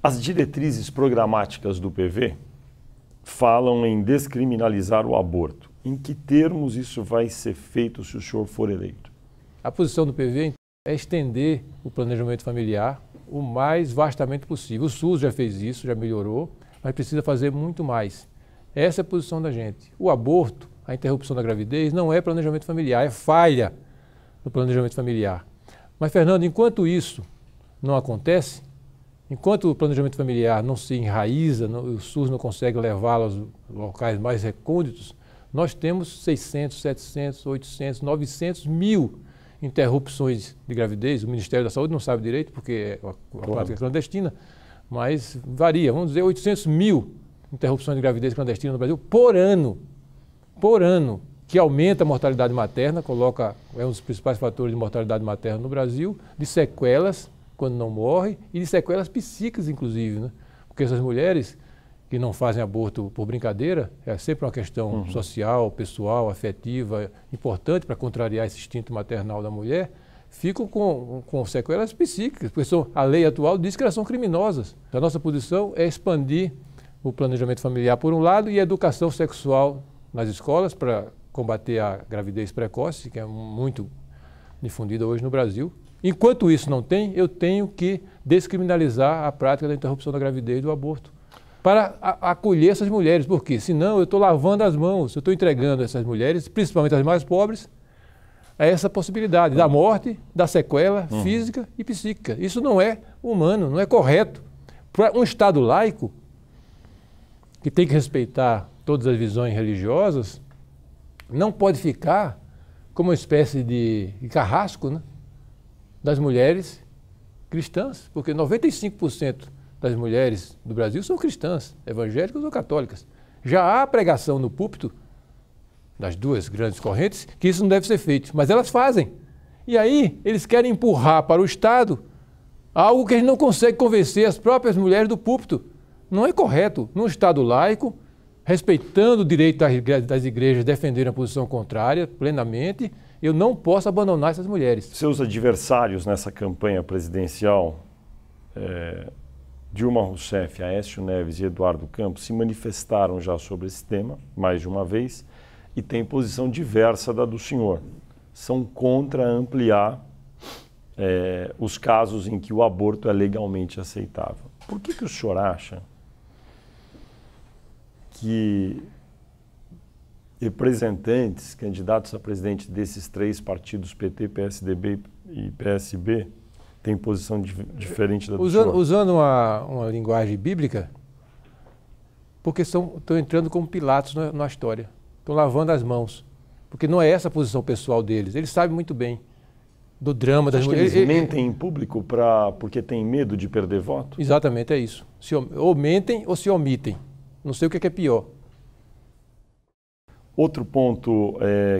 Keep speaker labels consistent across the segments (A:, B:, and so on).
A: As diretrizes programáticas do PV falam em descriminalizar o aborto. Em que termos isso vai ser feito se o senhor for eleito?
B: A posição do PV é estender o planejamento familiar o mais vastamente possível. O SUS já fez isso, já melhorou, mas precisa fazer muito mais. Essa é a posição da gente. O aborto, a interrupção da gravidez, não é planejamento familiar, é falha no planejamento familiar. Mas, Fernando, enquanto isso não acontece, enquanto o planejamento familiar não se enraiza, o SUS não consegue levá-lo aos locais mais recônditos, nós temos 600, 700, 800, 900 mil interrupções de gravidez. O Ministério da Saúde não sabe direito, porque a prática é clandestina, mas varia. Vamos dizer 800 mil interrupções de gravidez clandestina no Brasil por ano, que aumenta a mortalidade materna, é um dos principais fatores de mortalidade materna no Brasil, de sequelas, quando não morre, e de sequelas psíquicas, inclusive, né? Porque essas mulheres que não fazem aborto por brincadeira, é sempre uma questão social, pessoal, afetiva, importante para contrariar esse instinto maternal da mulher, ficam com sequelas psíquicas, porque a lei atual diz que elas são criminosas. A nossa posição é expandir o planejamento familiar por um lado e a educação sexual nas escolas para combater a gravidez precoce, que é muito difundida hoje no Brasil. Enquanto isso não tem, eu tenho que descriminalizar a prática da interrupção da gravidez e do aborto para acolher essas mulheres, porque senão eu estou lavando as mãos, eu estou entregando essas mulheres, principalmente as mais pobres, a essa possibilidade da morte, da sequela física e psíquica. Isso não é humano, não é correto. Para um Estado laico, que tem que respeitar todas as visões religiosas, não pode ficar como uma espécie de carrasco, né, das mulheres cristãs, porque 95% das mulheres do Brasil são cristãs, evangélicas ou católicas. Já há pregação no púlpito das duas grandes correntes que isso não deve ser feito, mas elas fazem. E aí eles querem empurrar para o Estado algo que eles não conseguem convencer as próprias mulheres do púlpito. Não é correto. Num Estado laico, respeitando o direito das igrejas defenderem a posição contrária plenamente, eu não posso abandonar essas mulheres.
A: Seus adversários nessa campanha presidencial, Dilma Rousseff, Aécio Neves e Eduardo Campos, se manifestaram já sobre esse tema, mais de uma vez, e têm posição diversa da do senhor. São contra ampliar os casos em que o aborto é legalmente aceitável. Por que o senhor acha que representantes, candidatos a presidente desses três partidos, PT, PSDB e PSB, têm posição diferente da do senhor?
B: Usando uma linguagem bíblica, porque estão entrando como Pilatos na história. Estão lavando as mãos. Porque não é essa a posição pessoal deles. Eles sabem muito bem do drama das mulheres.
A: Eles mentem em público porque têm medo de perder voto?
B: Exatamente, é isso. Ou mentem ou se omitem. Não sei o que é pior.
A: Outro ponto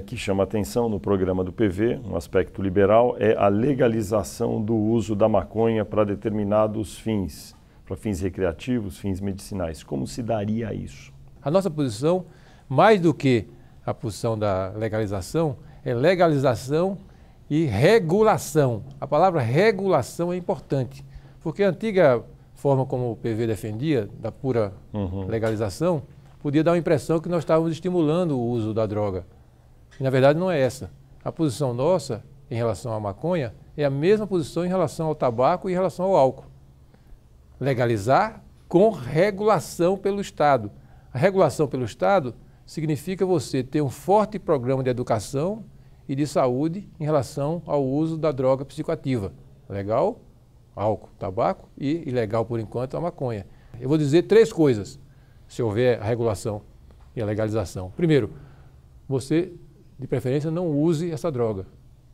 A: que chama atenção no programa do PV, um aspecto liberal, é a legalização do uso da maconha para determinados fins, para fins recreativos, fins medicinais. Como se daria isso?
B: A nossa posição, mais do que a posição da legalização, é legalização e regulação. A palavra regulação é importante, porque a antiga forma como o PV defendia, da pura legalização, podia dar a impressão que nós estávamos estimulando o uso da droga. E, na verdade, não é essa. A posição nossa, em relação à maconha, é a mesma posição em relação ao tabaco e em relação ao álcool. Legalizar com regulação pelo Estado. A regulação pelo Estado significa você ter um forte programa de educação e de saúde em relação ao uso da droga psicoativa. Legal? Álcool, tabaco e ilegal, por enquanto, a maconha. Eu vou dizer três coisas, se houver a regulação e a legalização. Primeiro, você, de preferência, não use essa droga.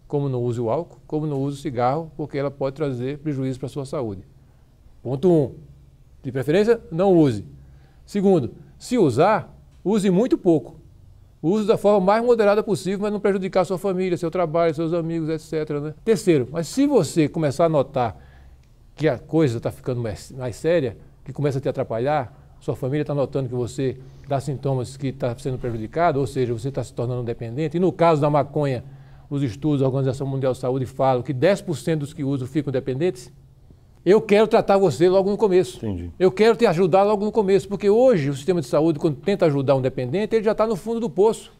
B: Como não use o álcool, como não use o cigarro, porque ela pode trazer prejuízo para a sua saúde. Ponto 1. De preferência, não use. Segundo, se usar, use muito pouco. Use da forma mais moderada possível, mas não prejudicar a sua família, seu trabalho, seus amigos, etc., né? Terceiro, mas se você começar a notar que a coisa está ficando mais séria, que começa a te atrapalhar, sua família está notando que você dá sintomas que está sendo prejudicado, ou seja, você está se tornando dependente. E no caso da maconha, os estudos da Organização Mundial de Saúde falam que 10% dos que usam ficam dependentes. Eu quero tratar você logo no começo.
A: Entendi.
B: Eu quero te ajudar logo no começo, porque hoje o sistema de saúde, quando tenta ajudar um dependente, ele já está no fundo do poço.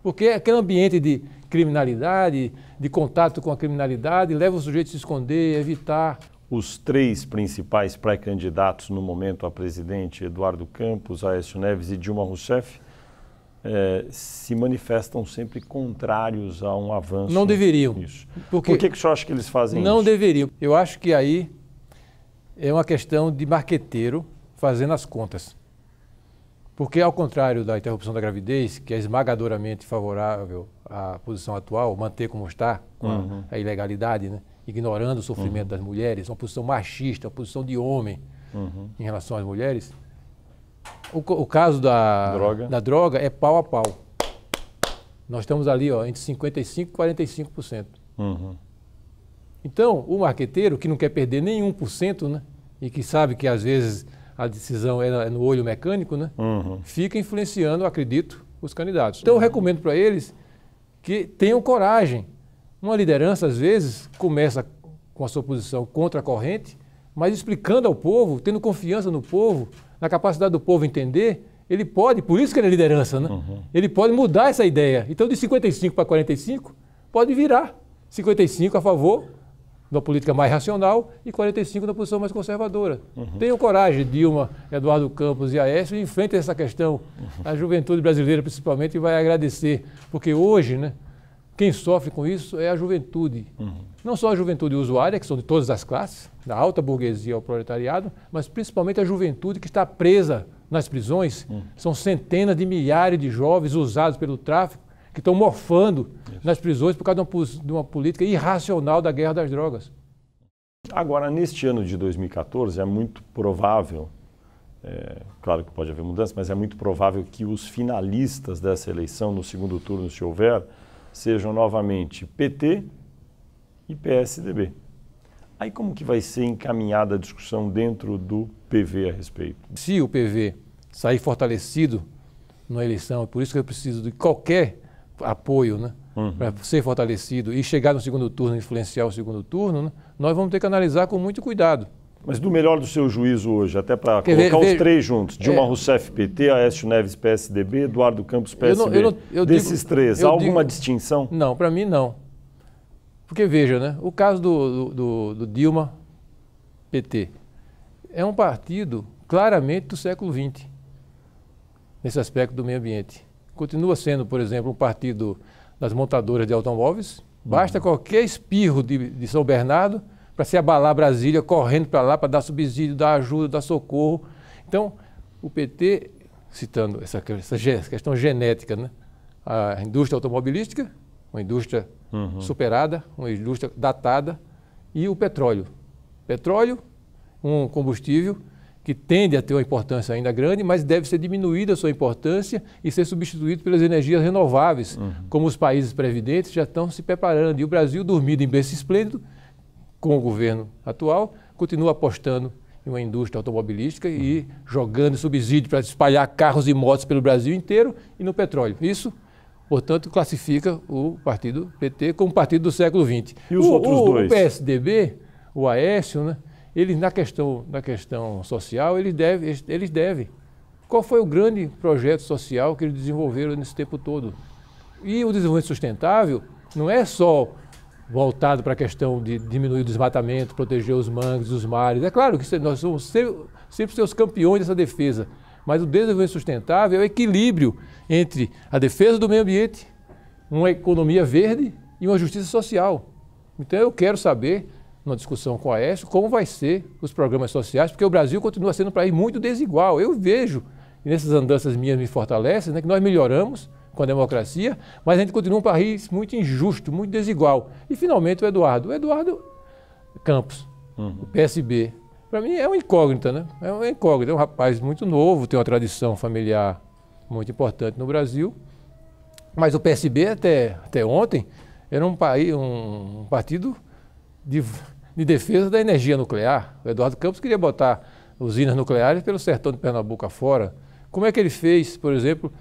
B: Porque aquele ambiente de criminalidade, de contato com a criminalidade, leva o sujeito a se esconder, evitar.
A: Os 3 principais pré-candidatos no momento a presidente, Eduardo Campos, Aécio Neves e Dilma Rousseff, se manifestam sempre contrários a um avanço.
B: Não deveriam.
A: Nisso. Por que o senhor acha que eles fazem isso?
B: Não deveriam. Eu acho que aí é uma questão de marqueteiro fazendo as contas. Porque, ao contrário da interrupção da gravidez, que é esmagadoramente favorável à posição atual, manter como está, com a ilegalidade, né? Ignorando o sofrimento das mulheres, uma posição machista, uma posição de homem em relação às mulheres, o caso da droga é pau a pau. Nós estamos ali entre 55% e 45%. Então, o marqueteiro, que não quer perder nem 1%, né? E que sabe que, às vezes, a decisão é no olho mecânico, né? Fica influenciando, acredito, os candidatos. Então eu recomendo para eles que tenham coragem. Uma liderança, às vezes, começa com a sua posição contra a corrente, mas explicando ao povo, tendo confiança no povo, na capacidade do povo entender, ele pode, por isso que ele é liderança, né? Ele pode mudar essa ideia. Então, de 55 para 45, pode virar 55 a favor de uma política mais racional e 45 na posição mais conservadora. Tenham coragem, Dilma, Eduardo Campos e Aécio, e enfrentem essa questão. A juventude brasileira, principalmente, vai agradecer, porque hoje, né, quem sofre com isso é a juventude. Não só a juventude usuária, que são de todas as classes, da alta burguesia ao proletariado, mas principalmente a juventude que está presa nas prisões. São centenas de milhares de jovens usados pelo tráfico, que estão morfando nas prisões por causa de uma política irracional da guerra das drogas.
A: Agora, neste ano de 2014, é muito provável, claro que pode haver mudança, mas é muito provável que os finalistas dessa eleição, no segundo turno, se houver, sejam novamente PT e PSDB. Aí como que vai ser encaminhada a discussão dentro do PV a respeito? Se
B: o PV sair fortalecido na eleição, por isso que eu preciso de qualquer apoio, né, para ser fortalecido e chegar no segundo turno, influenciar o segundo turno, né, nós vamos ter que analisar com muito cuidado.
A: Mas do melhor do seu juízo hoje, até para colocar os 3 juntos, Dilma Rousseff, PT, Aécio Neves, PSDB, Eduardo Campos, PSB, desses 3, há alguma distinção?
B: Não, para mim não. Porque veja, né, o caso do Dilma, PT, é um partido claramente do século XX, nesse aspecto do meio ambiente. Continua sendo, por exemplo, um partido das montadoras de automóveis. Basta qualquer espirro de São Bernardo para se abalar Brasília, correndo para lá para dar subsídio, dar ajuda, dar socorro. Então, o PT, citando essa questão genética, né? A indústria automobilística, uma indústria superada, uma indústria datada, e o petróleo. Petróleo, um combustível que tende a ter uma importância ainda grande, mas deve ser diminuída a sua importância e ser substituído pelas energias renováveis, como os países previdentes já estão se preparando. E o Brasil, dormido em berço esplêndido, com o governo atual, continua apostando em uma indústria automobilística e jogando subsídio para espalhar carros e motos pelo Brasil inteiro e no petróleo. Isso, portanto, classifica o partido PT como partido do século XX.
A: E os outros dois?
B: O PSDB, o Aécio, né? Eles, na questão social, eles devem. Qual foi o grande projeto social que eles desenvolveram nesse tempo todo? E o desenvolvimento sustentável não é só voltado para a questão de diminuir o desmatamento, proteger os mangues, os mares. É claro que nós somos sempre ser os campeões dessa defesa, mas o desenvolvimento sustentável é o equilíbrio entre a defesa do meio ambiente, uma economia verde e uma justiça social. Então eu quero saber, numa discussão com a Aécio, como vai ser os programas sociais, porque o Brasil continua sendo um país muito desigual. Eu vejo, e nessas andanças minhas me fortalecem, né, que nós melhoramos com a democracia, mas a gente continua um país muito injusto, muito desigual. E, finalmente, o Eduardo Campos, o PSB, para mim é uma incógnita, né? É uma incógnita, é um rapaz muito novo, tem uma tradição familiar muito importante no Brasil, mas o PSB até ontem era um partido de defesa da energia nuclear. O Eduardo Campos queria botar usinas nucleares pelo sertão de Pernambuco afora. Como é que ele fez, por exemplo,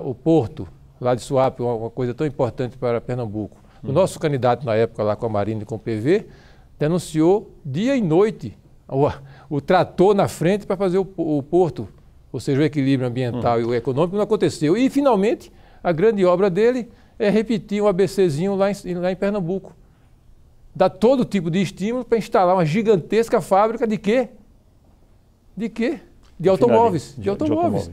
B: o porto lá de Suape, uma coisa tão importante para Pernambuco? O nosso candidato na época lá com a Marina e com o PV denunciou dia e noite o trator na frente para fazer o porto, ou seja, o equilíbrio ambiental e o econômico, não aconteceu. E, finalmente, a grande obra dele é repetir um ABCzinho lá em Pernambuco. Dá todo tipo de estímulo para instalar uma gigantesca fábrica de quê? De quê? De automóveis. De automóveis.